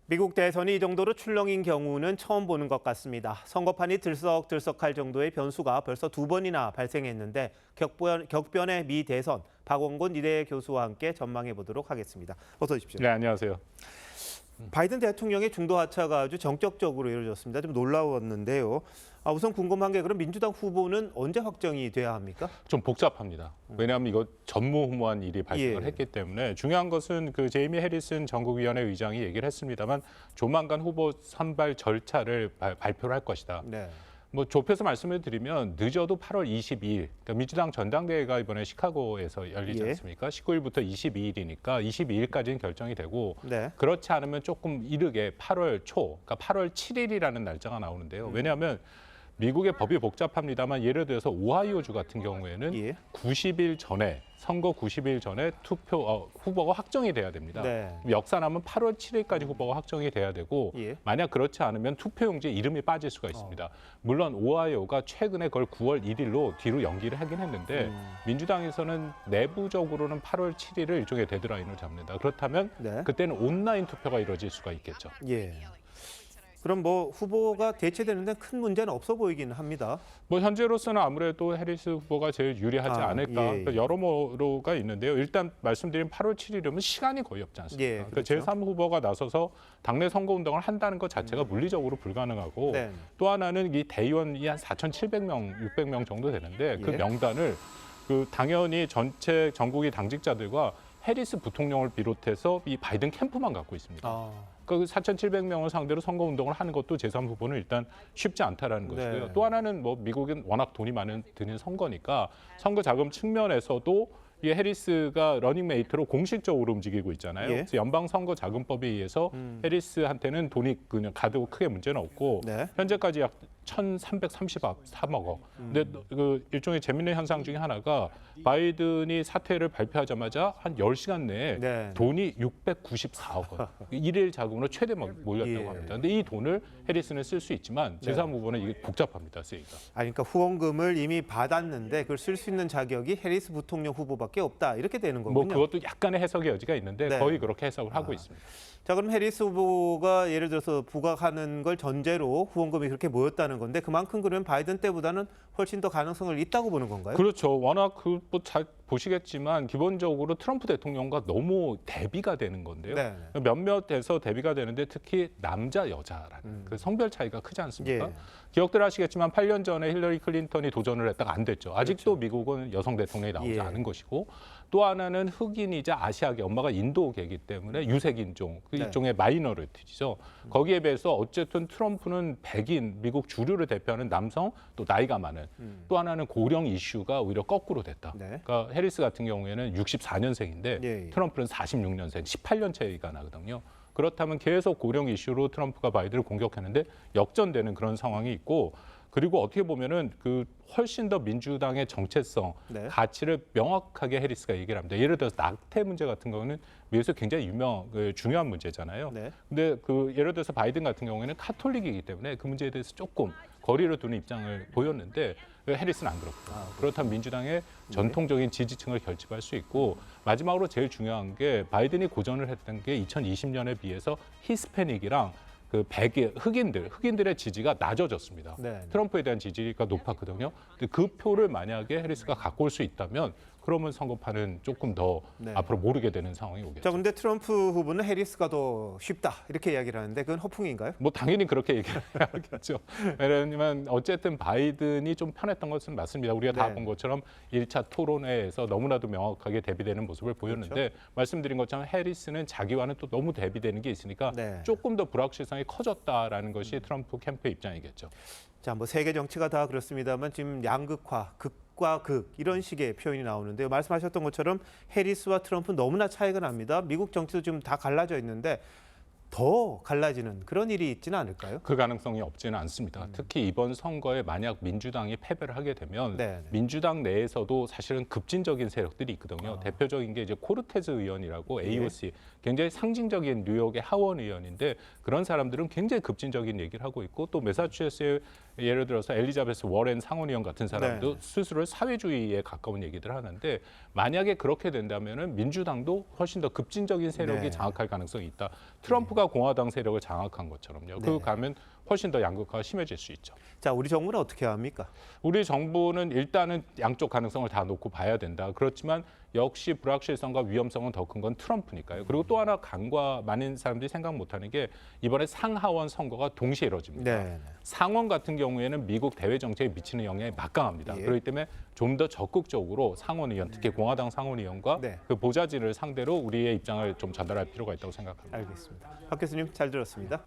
미국 대선이 이 정도로 출렁인 경우는 처음 보는 것 같습니다. 선거판이 들썩들썩할 정도의 변수가 벌써 2번이나 발생했는데 격변의 미 대선, 박원곤 이대 교수와 함께 전망해 보도록 하겠습니다. 어서 오십시오. 네, 안녕하세요. 바이든 대통령의 중도 하차가 아주 정적적으로 이루어졌습니다. 좀 놀라웠는데요. 우선 궁금한 게 그럼 민주당 후보는 언제 확정이 돼야 합니까? 좀 복잡합니다. 왜냐하면 이거 전무후무한 일이 발생을 했기 때문에 중요한 것은 그 제이미 해리슨 전국위원회 의장이 얘기를 했습니다만 조만간 후보 선발 절차를 발표를 할 것이다. 네. 뭐 좁혀서 말씀을 드리면 늦어도 8월 22일, 그러니까 민주당 전당대회가 이번에 시카고에서 열리지 않습니까? 19일부터 22일이니까 22일까지는 결정이 되고 네. 그렇지 않으면 조금 이르게 8월 초, 그러니까 8월 7일이라는 날짜가 나오는데요. 왜냐하면 미국의 법이 복잡합니다만 예를 들어서 오하이오주 같은 경우에는 90일 전에 선거 90일 전에 후보가 확정이 돼야 됩니다. 네. 역사하면 8월 7일까지 후보가 확정이 돼야 되고 만약 그렇지 않으면 투표용지에 이름이 빠질 수가 있습니다. 물론 오하이오가 최근에 그걸 9월 1일로 뒤로 연기를 하긴 했는데 민주당에서는 내부적으로는 8월 7일을 일종의 데드라인을 잡는다. 그렇다면 그때는 온라인 투표가 이루어질 수가 있겠죠. 예. 그럼 뭐 후보가 대체되는 데 큰 문제는 없어 보이긴 합니다. 뭐 현재로서는 아무래도 해리스 후보가 제일 유리하지 않을까. 그러니까 여러모로가 있는데요. 일단 말씀드린 8월 7일이면 시간이 거의 없지 않습니까? 그렇죠. 그러니까 제3 후보가 나서서 당내 선거운동을 한다는 것 자체가 물리적으로 불가능하고 또 하나는 이 대의원이 한 4,700명, 600명 정도 되는데 그 명단을 당연히 전체 전국의 당직자들과 해리스 부통령을 비롯해서 이 바이든 캠프만 갖고 있습니다. 그 4,700명을 상대로 선거운동을 하는 것도 제3 후보는 일단 쉽지 않다라는 것이고요. 또 하나는 뭐 미국은 워낙 돈이 드는 선거니까 선거 자금 측면에서도 이 해리스가 러닝메이트로 공식적으로 움직이고 있잖아요. 그래서 연방선거자금법에 의해서 해리스한테는 돈이 그냥 가도 크게 문제는 없고 현재까지 약 1,333억 원. 근데 그 일종의 재밌는 현상 중에 하나가 바이든이 사퇴를 발표하자마자 한 10시간 내에 돈이 694억 원. 일일 자금으로 최대 몰렸다고 합니다. 근데 이 돈을 해리스는 쓸 수 있지만 제3 후보는 이게 복잡합니다. 쓰기가. 그러니까 후원금을 이미 받았는데 그걸 쓸 수 있는 자격이 해리스 부통령 후보밖에 없다. 이렇게 되는 거군요. 뭐 그것도 약간의 해석의 여지가 있는데 거의 그렇게 해석을 하고 있습니다. 자, 그럼 해리스 후보가 예를 들어서 부각하는 걸 전제로 후원금이 그렇게 모였다는 건데 그만큼 그러면 바이든 때보다는 훨씬 더 가능성을 있다고 보는 건가요? 그렇죠. 워낙 잘 보시겠지만 기본적으로 트럼프 대통령과 너무 대비가 되는 건데요. 몇몇에서 대비가 되는데 특히 남자, 여자라는 그 성별 차이가 크지 않습니까? 기억들 하시겠지만 8년 전에 힐러리 클린턴이 도전을 했다가 안 됐죠. 아직도 미국은 여성 대통령이 나오지 않은 것이고 또 하나는 흑인이자 아시아계, 엄마가 인도계이기 때문에 유색인종, 그 일종의 마이너리티죠. 거기에 비해서 어쨌든 트럼프는 백인, 미국 주류를 대표하는 남성, 또 나이가 많은, 또 하나는 고령 이슈가 오히려 거꾸로 됐다. 그러니까 해리스 같은 경우에는 64년생인데 트럼프는 46년생, 18년 차이가 나거든요. 그렇다면 계속 고령 이슈로 트럼프가 바이든을 공격했는데 역전되는 그런 상황이 있고 그리고 어떻게 보면은 그 훨씬 더 민주당의 정체성, 가치를 명확하게 해리스가 얘기를 합니다. 예를 들어서 낙태 문제 같은 경우는 미국에서 굉장히 중요한 문제잖아요. 근데 그 예를 들어서 바이든 같은 경우에는 카톨릭이기 때문에 그 문제에 대해서 조금 거리를 두는 입장을 보였는데 해리스는 안 그렇고요. 그렇다면 민주당의 전통적인 지지층을 결집할 수 있고 마지막으로 제일 중요한 게 바이든이 고전을 했던 게 2020년에 비해서 히스패닉이랑 그 흑인들의 지지가 낮아졌습니다. 트럼프에 대한 지지가 높았거든요. 근데 그 표를 만약에 해리스가 갖고 올 수 있다면 그러면 선거판은 조금 더 앞으로 모르게 되는 상황이 오겠죠. 자, 근데 트럼프 후보는 해리스가 더 쉽다 이렇게 이야기를 하는데 그건 허풍인가요? 뭐 당연히 그렇게 얘기를 해야겠죠. 왜냐하면 어쨌든 바이든이 좀 편했던 것은 맞습니다. 우리가 다 본 것처럼 1차 토론회에서 너무나도 명확하게 대비되는 모습을 보였는데 말씀드린 것처럼 해리스는 자기와는 또 너무 대비되는 게 있으니까 조금 더 불확실성이 커졌다라는 것이 트럼프 캠프의 입장이겠죠. 자, 뭐 세계 정치가 다 그렇습니다만 지금 양극화, 극과 극 이런 식의 표현이 나오는데요. 말씀하셨던 것처럼 해리스와 트럼프 너무나 차이가 납니다. 미국 정치도 지금 다 갈라져 있는데 더 갈라지는 그런 일이 있지는 않을까요? 그 가능성이 없지는 않습니다. 특히 이번 선거에 만약 민주당이 패배를 하게 되면 민주당 내에서도 사실은 급진적인 세력들이 있거든요. 대표적인 게 이제 코르테즈 의원이라고 AOC, 굉장히 상징적인 뉴욕의 하원 의원인데 그런 사람들은 굉장히 급진적인 얘기를 하고 있고 또 매사추세츠의 예를 들어서 엘리자베스 워렌 상원의원 같은 사람도 스스로 사회주의에 가까운 얘기들 하는데 만약에 그렇게 된다면은 민주당도 훨씬 더 급진적인 세력이 장악할 가능성이 있다. 트럼프가 공화당 세력을 장악한 것처럼요. 그거 가면 훨씬 더 양극화가 심해질 수 있죠. 자, 우리 정부는 어떻게 해야 합니까? 우리 정부는 일단은 양쪽 가능성을 다 놓고 봐야 된다. 그렇지만 역시 불확실성과 위험성은 더 큰 건 트럼프니까요. 그리고 또 하나 간과 많은 사람들이 생각 못하는 게 이번에 상하원 선거가 동시에 이루어집니다. 상원 같은 경우에는 미국 대외 정책에 미치는 영향이 막강합니다. 그렇기 때문에 좀 더 적극적으로 상원 의원, 특히 공화당 상원 의원과 그 보좌진을 상대로 우리의 입장을 좀 전달할 필요가 있다고 생각합니다. 알겠습니다. 박 교수님 잘 들었습니다.